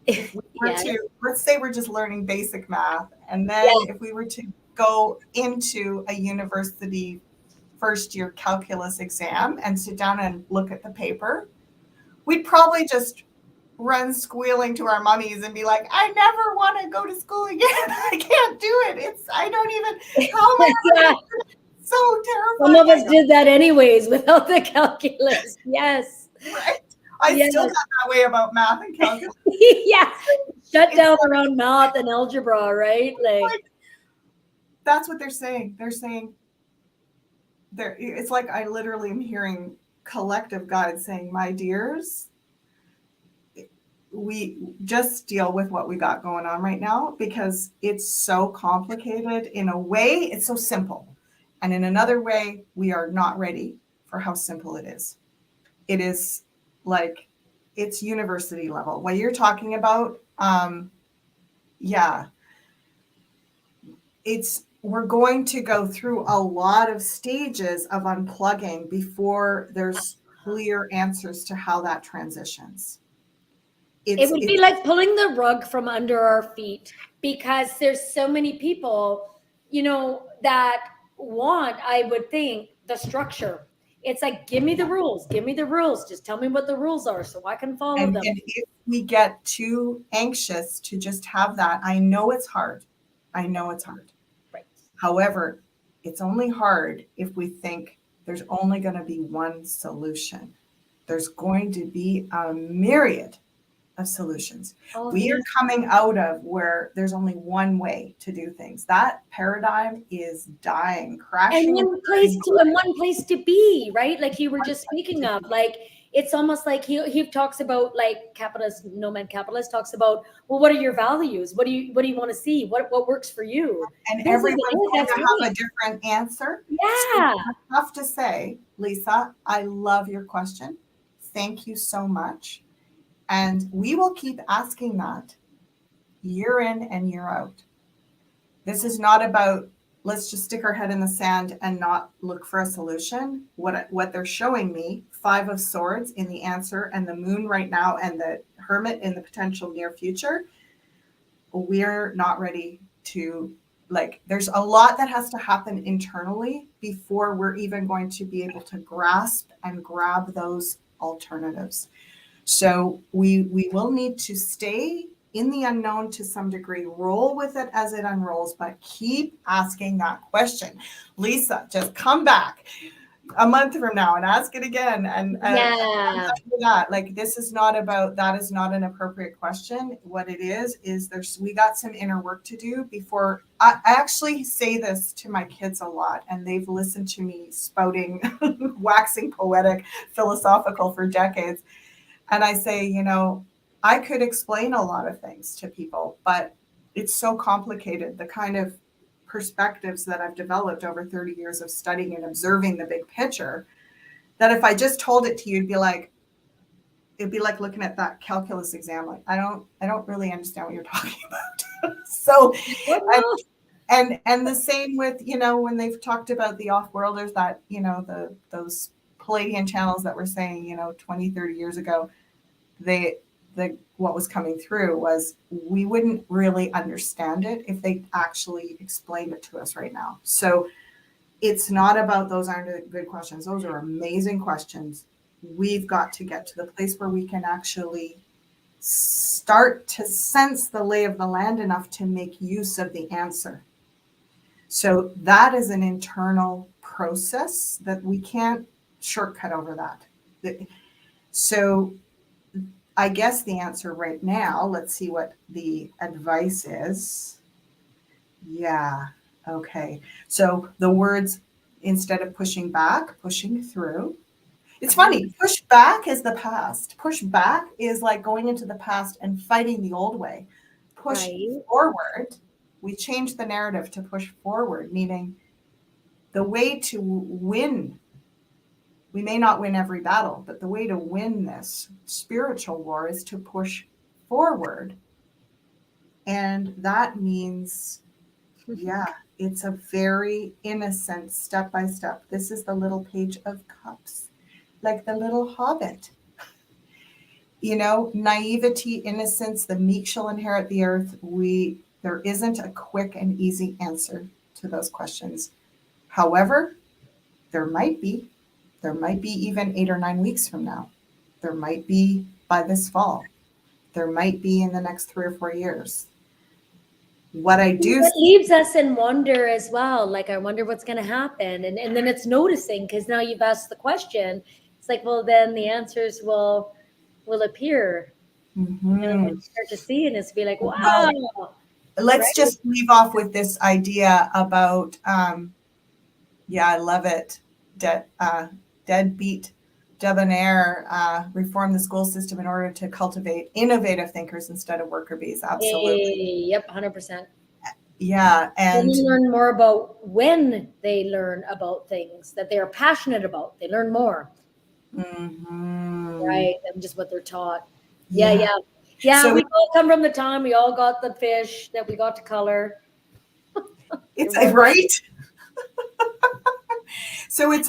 If we were Yes. to, let's say we're just learning basic math, and Yeah. then if we were to go into a university first year calculus exam and sit down and look at the paper, we'd probably just run squealing to our mummies and be like, I never want to go to school again. I can't do it. I don't even, how am I ever Yeah. going to do it? So Some of us terrifying. did that anyways without the calculus. Yes. Right? I Yes. still got that way about math and calculus. Yeah. Shut It's down around math and algebra, right? like, that's what they're saying. They're saying, it's like I literally am hearing collective guides saying, my dears, we just deal with what we got going on right now because it's so complicated. In a way, it's so simple. And in another way, we are not ready for how simple it is. It is like, it's university level. What you're talking about, yeah, we're going to go through a lot of stages of unplugging before there's clear answers to how that transitions. It would be like pulling the rug from under our feet because there's so many people, you know, that want, I would think, the structure. It's like, give me the rules, give me the rules. Just tell me what the rules are so I can follow and them. if we get too anxious to just have that, I know it's hard. I know it's hard. Right. However, it's only hard if we think there's only going to be one solution. There's going to be a myriad of solutions. We are coming out of where there's only one way to do things. That paradigm is dying, crashing. And one place to be, right? Like you were just speaking of, like it's almost like he talks about, like, capitalist, nomad capitalist talks about, well, what are your values? What do you want to see? What works for you? And This everyone's going to right. have a different answer. Yeah. So I have to say, Lisa, I love your question. Thank you so much. And we will keep asking that year in and year out. This is not about, let's just stick our head in the sand and not look for a solution. What they're showing me, 5 of Swords in the answer, and the Moon right now, and the Hermit in the potential near future, we're not ready to, like, there's a lot that has to happen internally before we're even going to be able to grasp and grab those alternatives. So we will need to stay in the unknown to some degree, roll with it as it unrolls, but keep asking that question. Lisa, just come back a month from now and ask it again. And that, like, this is not about, that is not an appropriate question. What it is we got some inner work to do before. I actually say this to my kids a lot, and they've listened to me spouting, waxing poetic, philosophical for decades. And I say, you know, I could explain a lot of things to people, but it's so complicated. The kind of perspectives that I've developed over 30 years of studying and observing the big picture, that if I just told it to you, it'd be like looking at that calculus exam. Like, I don't really understand what you're talking about. So, and the same with, you know, when they've talked about the off-worlders, that, you know, those Palladian channels that were saying, you know, 20, 30 years ago, what was coming through was, we wouldn't really understand it if they actually explained it to us right now. So it's not about, those aren't good questions. Those are amazing questions. We've got to get to the place where we can actually start to sense the lay of the land enough to make use of the answer. So that is an internal process that we can't shortcut over that. So I guess the answer right now, let's see what the advice is. Yeah. Okay. So the words, instead of pushing back, pushing through. It's funny. Push back is the past. Push back is like going into the past and fighting the old way. Push forward. We change the narrative to push forward, meaning the way to win. We may not win every battle, but the way to win this spiritual war is to push forward. And that means, yeah, it's a very innocent step by step. This is the little page of cups, like the little hobbit. You know, naivety, innocence, the meek shall inherit the earth. There isn't a quick and easy answer to those questions. However, there might be even 8 or 9 weeks from now. There might be by this fall. There might be in the next 3 or 4 years. What I do, it leaves us in wonder as well. Like, I wonder what's going to happen. And then it's noticing, because now you've asked the question. It's like, well, then the answers will appear. Mm-hmm. You know, when you start to see it, it's be like, wow. Let's just leave off with this idea about, yeah, I love it. Deadbeat, debonair, reform the school system in order to cultivate innovative thinkers instead of worker bees. Absolutely. Yep, 100%. Yeah, and they learn more about when they learn about things that they are passionate about. They learn more. Mm-hmm. Right, and just what they're taught. Yeah. So we all come from the time we all got the fish that we got to color. It's right. So it's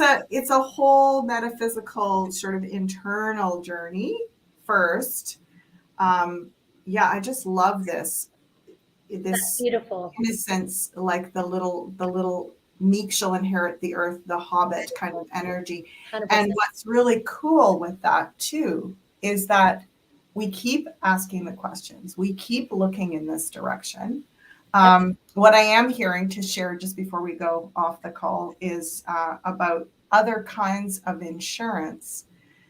a whole metaphysical sort of internal journey first. Yeah, I just love this. That's beautiful. Innocence, like the little meek shall inherit the earth, the hobbit kind of energy. 100%. And what's really cool with that too is that we keep asking the questions. We keep looking in this direction. What I am hearing to share just before we go off the call is about other kinds of insurance.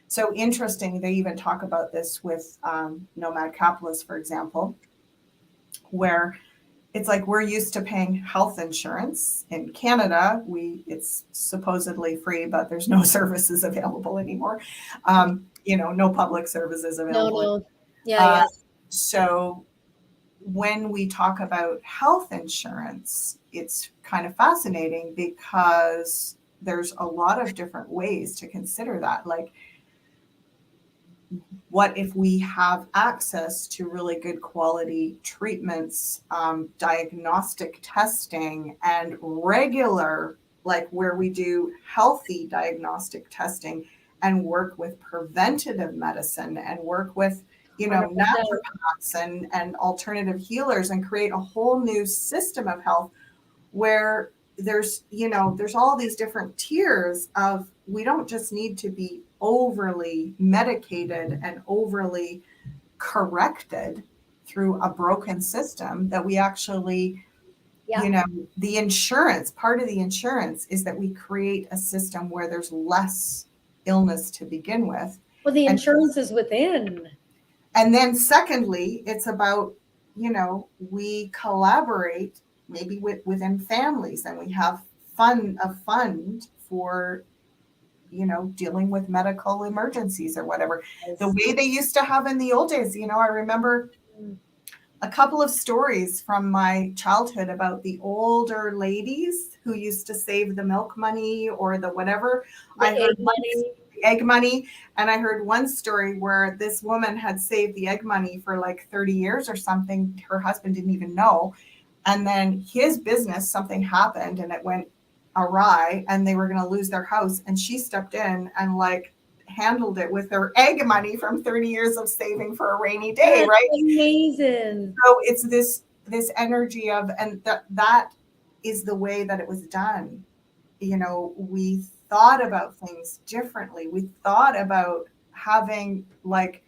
So interesting, they even talk about this with nomad capitalists, for example, where it's like we're used to paying health insurance in Canada. It's supposedly free, but there's no services available anymore. No public services available. No. Yeah. So when we talk about health insurance, it's kind of fascinating because there's a lot of different ways to consider that. Like, what if we have access to really good quality treatments, diagnostic testing, and regular, like where we do healthy diagnostic testing and work with preventative medicine and work with, naturopaths and alternative healers and create a whole new system of health where there's all these different tiers of, we don't just need to be overly medicated and overly corrected through a broken system, that we actually, the insurance, part of the insurance is that we create a system where there's less illness to begin with. Well, the insurance is within. And then secondly, it's about, we collaborate maybe within families, and we have a fund for, dealing with medical emergencies or whatever. Yes. The way they used to have in the old days, I remember a couple of stories from my childhood about the older ladies who used to save the milk money or the whatever. Egg money. And I heard one story where this woman had saved the egg money for like 30 years or something. Her husband didn't even know. And then his business, something happened and it went awry and they were going to lose their house. And she stepped in and like handled it with her egg money from 30 years of saving for a rainy day. That's right? Amazing. So it's this energy of, and that is the way that it was done. We thought about things differently. We thought about having like,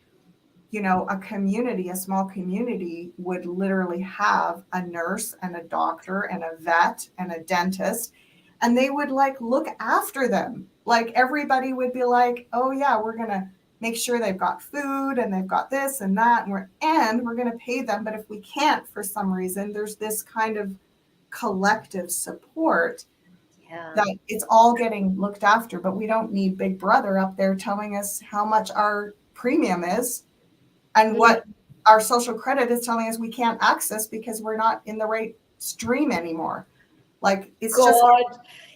a community, a small community would literally have a nurse and a doctor and a vet and a dentist, and they would like look after them. Like everybody would be like, oh yeah, we're going to make sure they've got food and they've got this and that, and we're going to pay them. But if we can't, for some reason, there's this kind of collective support. that it's all getting looked after, but we don't need Big Brother up there telling us how much our premium is and what our social credit is telling us we can't access because we're not in the right stream anymore. Like it's just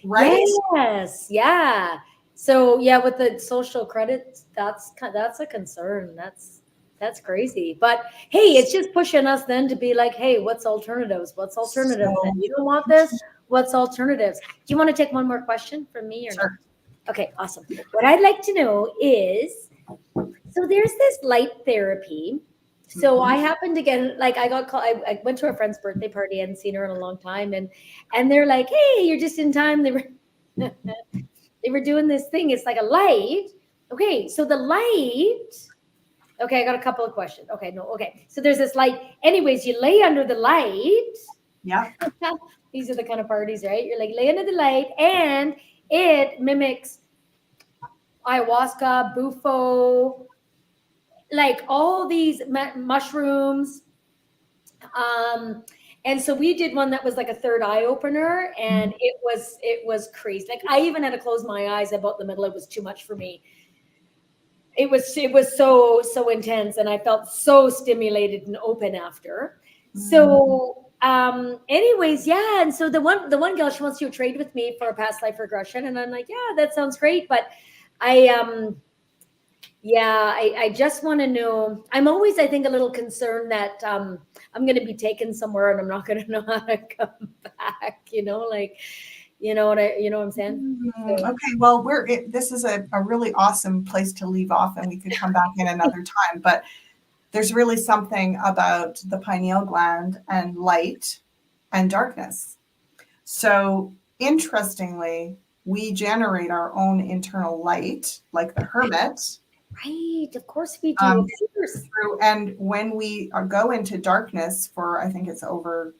right. Yes. Yeah. So yeah, with the social credit, that's a concern. That's crazy. But hey, it's just pushing us then to be like, hey, what's alternatives? What's alternatives? So, Then you don't want this. What's alternatives? Do you want to take one more question from me or sure. not? Okay, awesome. What I'd like to know is, so there's this light therapy. So I happened to get, like, I got called, I went to a friend's birthday party. I hadn't seen her in a long time. And they're like, hey, you're just in time. They were doing this thing. It's like a light. Okay. So the light, okay, I got a couple of questions. Okay. No. Okay. So there's this light. Anyways, you lay under the light. Yeah. These are the kind of parties, right? You're like, lay under the light and it mimics ayahuasca, bufo, like all these mushrooms. And so we did one that was like a third eye opener, and it was crazy. Like I even had to close my eyes about the middle. It was too much for me. It was so intense, and I felt so stimulated and open after. So anyways, yeah. And so the one girl, she wants to trade with me for a past life regression, and I'm like, yeah, that sounds great, but I just want to know. I'm always, I think, a little concerned that I'm going to be taken somewhere and I'm not going to know how to come back. Like, you know what I'm saying? Okay, well, this is a really awesome place to leave off, and we could come back in another time. But there's really something about the pineal gland and light and darkness. So interestingly, we generate our own internal light, like the hermit. Right, of course we do. And when we go into darkness for, I think it's over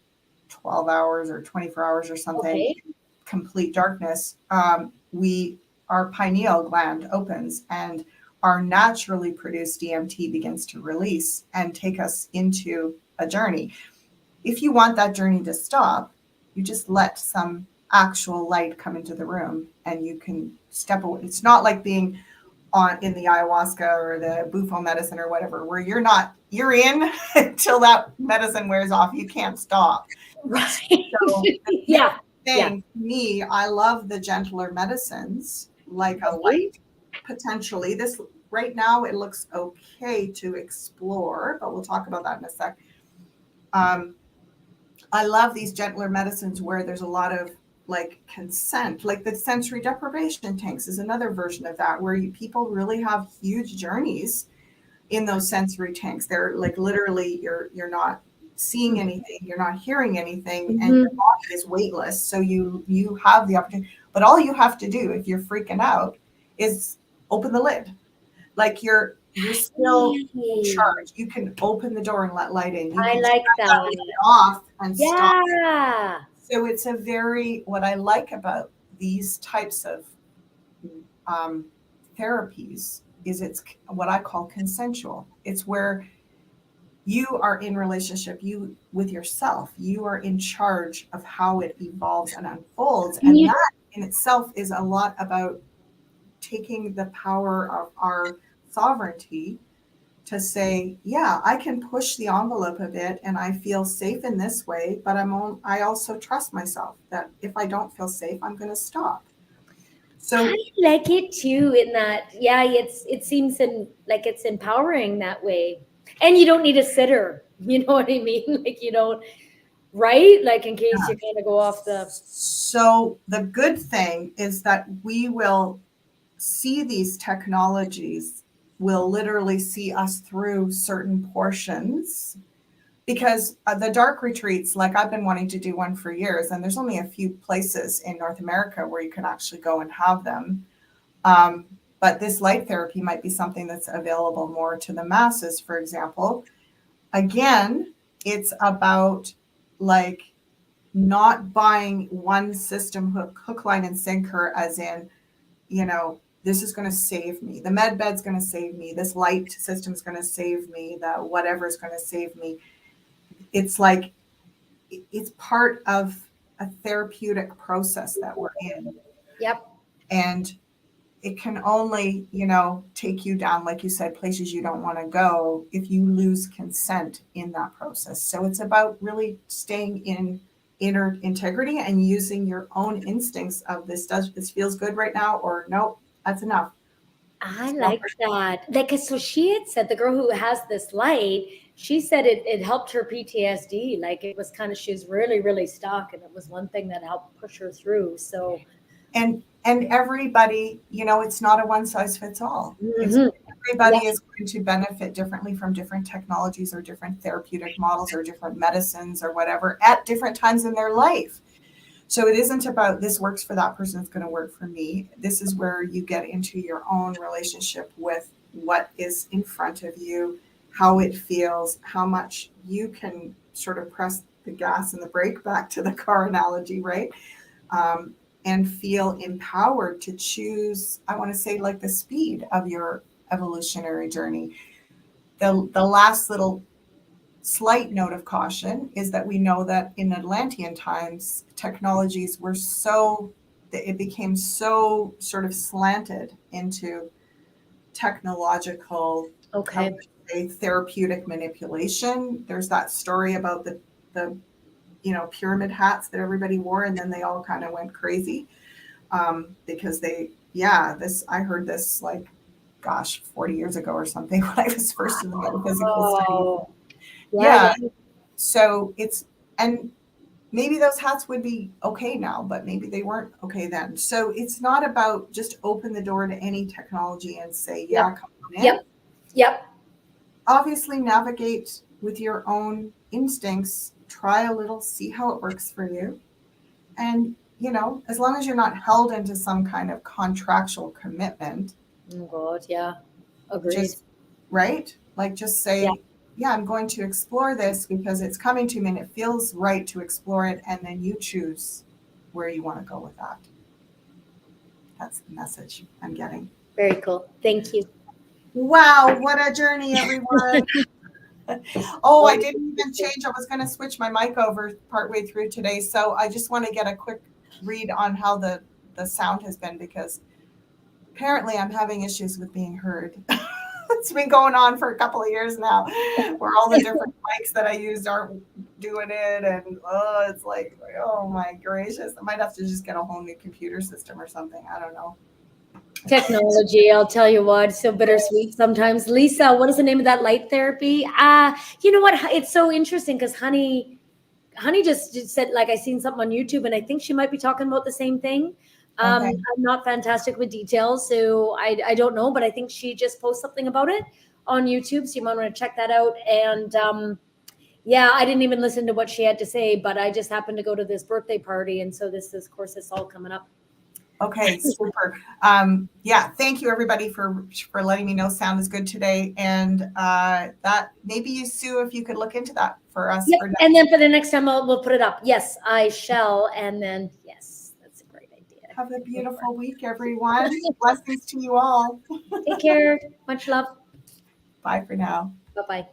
12 hours or 24 hours or something, complete darkness, our pineal gland opens and our naturally produced DMT begins to release and take us into a journey. If you want that journey to stop, you just let some actual light come into the room and you can step away. It's not like being in the ayahuasca or the bufo medicine or whatever, where you're in until that medicine wears off. You can't stop. Right. So, me, I love the gentler medicines, like a light, potentially. This right now, it looks okay to explore, but we'll talk about that in a sec. I love these gentler medicines where there's a lot of like consent, like the sensory deprivation tanks is another version of that, where people really have huge journeys in those sensory tanks. They're like literally you're not seeing anything, you're not hearing anything, and your body is weightless. So you have the opportunity, but all you have to do if you're freaking out is open the lid. Like you're still in charge. You can open the door and let light in. You can like that off and stop. Yeah. So it's what I like about these types of therapies is it's what I call consensual. It's where you are in relationship with yourself. You are in charge of how it evolves and unfolds. And that in itself is a lot about taking the power of our sovereignty to say, yeah, I can push the envelope a bit and I feel safe in this way, but I also trust myself that if I don't feel safe, I'm going to stop. So I like it too in that, it seems like it's empowering that way. And you don't need a sitter. You know what I mean? Like you don't, right? Like in case you kind of go off the. So the good thing is that we will see these technologies will literally see us through certain portions, because the dark retreats, like I've been wanting to do one for years, and there's only a few places in North America where you can actually go and have them. But this light therapy might be something that's available more to the masses, for example. Again, it's about like not buying one system hook, line, and sinker, as in, this is going to save me. The med bed's going to save me. This light system is going to save me. The whatever is going to save me. It's like, it's part of a therapeutic process that we're in. Yep. And it can only, take you down, like you said, places you don't want to go if you lose consent in that process. So it's about really staying in inner integrity and using your own instincts of this feels good right now, or nope, that's enough. I like that. Like, so she had said, the girl who has this light, she said it helped her PTSD. Like it was kind of, she was really, really stuck. And it was one thing that helped push her through. So, and everybody, it's not a one size fits all. mm-hmm. Everybody is going to benefit differently from different technologies or different therapeutic models or different medicines or whatever at different times in their life. So it isn't about this works for that person, it's going to work for me. This is where you get into your own relationship with what is in front of you, how it feels, how much you can sort of press the gas and the brake, back to the car analogy, right? And feel empowered to choose, I want to say, like the speed of your evolutionary journey. The last little slight note of caution is that we know that in Atlantean times, technologies were it became so sort of slanted into technological, therapeutic manipulation. There's that story about the pyramid hats that everybody wore, and then they all kind of went crazy because I heard this 40 years ago or something when I was first in the metaphysical studies. Yeah. So and maybe those hats would be okay now, but maybe they weren't okay then. So it's not about just open the door to any technology and say, come on in. Yep. Obviously navigate with your own instincts, try a little, see how it works for you. And, as long as you're not held into some kind of contractual commitment. Oh God, yeah. Agreed. Right? Like just say, I'm going to explore this because it's coming to me and it feels right to explore it. And then you choose where you want to go with that. That's the message I'm getting. Very cool. Thank you. Wow. What a journey, everyone. Oh, I didn't even change. I was going to switch my mic over partway through today. So I just want to get a quick read on how the sound has been, because apparently I'm having issues with being heard. It's been going on for a couple of years now, where all the different mics that I used aren't doing it. And it's like, oh my gracious, I might have to just get a whole new computer system or something. I don't know. Technology, I'll tell you what, so bittersweet sometimes. Lisa, what is the name of that light therapy? You know what? It's so interesting because Honey just said, like, I seen something on YouTube and I think she might be talking about the same thing. I'm not fantastic with details, so I don't know, but I think she just posted something about it on YouTube, so you might want to check that out. And I didn't even listen to what she had to say, but I just happened to go to this birthday party, and so this course is all coming up. Okay, super. Thank you everybody for letting me know sound is good today, and that maybe you, Sue, if you could look into that for us. Yep. And then for the next time we'll put it up. Yes, I shall. And then yes, that's a great idea. Have a beautiful week, everyone. Blessings to you all. Take care. Much love. Bye for now. Bye-bye.